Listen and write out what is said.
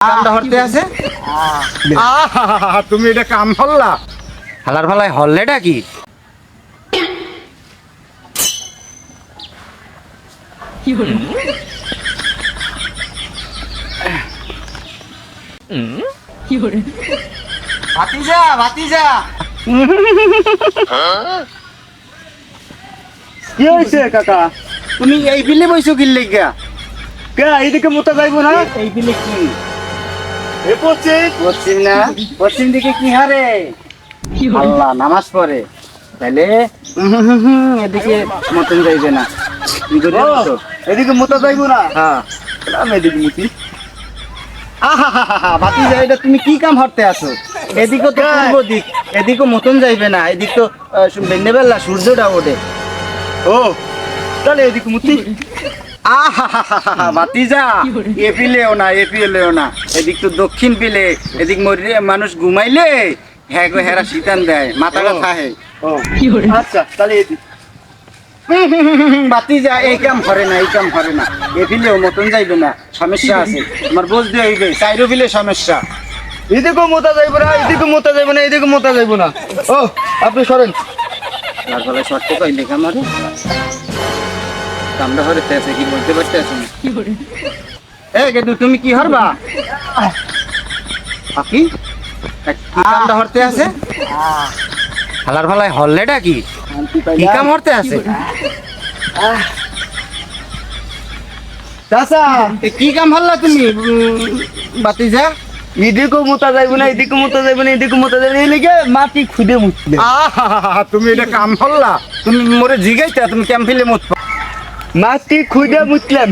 কামটা হরতে আছে তুমি এটা কাম হল্লা হালার ফালায় হল্লেটা কি ভাতিজা ভাতিজা কি হয়েছে কাকা? তুমি এই বিলে বইছো কি লেগা কে এইদিকে মোটা যাইবো না? এই বিলে কি এ পড়ছে পশ্চিম না পশ্চিম দিকে কি হারে আল্লাহ নামাজ পড়ে তাহলে এদিকে মতন যাইবে না ও, এদিকে মোটা যাইবো না? হ্যাঁ আমি এদিকে মুতি। আহা ভাতিজা এটা তুমি কি কাম হরতে আছো এদিকে তো পূর্ব দিক এদিকে মতন যাইবে না এদিক তো বেলা সূর্যটা ওঠে ও তাহলে এদিকে মুতি। আহা ভাতিজা এ পিলেও না এ পিলেও না এদিক তো দক্ষিণ পিলে এদিক মরে মানুষ ঘুমাইলে হ্যাঁ গো হেরা শীতান দেয় মাথাটা থাহে ও আচ্ছা তাহলে এদিকে। ভাতিজা এই কাম করে না এই কাম করে না এ পিলেও মতন যাইবে না সমস্যা আছে তোমার বুঝতে হইবে চাইরো পিলে সমস্যা এদিকে মোটা যাইবো না, এদিকে মোটা যাইবো না, এদিকে মোটা যাইবো না। ও আপনি সরেন। তার ফলে শর্তে কইলে কামারে কামড়া হরে তেছে কি বলতে পারতে আছো না এ গেদু তুমি কি হরবা কি কামড়া হরতে আছে হালার ফালায় হল্লেটা কি কি কাম হরতে আছে চাচা এ কি কাম হল্লা তুমি বাতিজা এদিকে মোটা যাইবো না, এদিকে মোটা যাইবো না, এদিকে মোটা যাইবো না, এই লেগে মাটি খুদে মুতলে। তুমি এটা কাম হল্লা তুমি মোরে জিগাইতা তুমি ক্যাম্প ফিলে মত মাটি খুদে মুতলাম।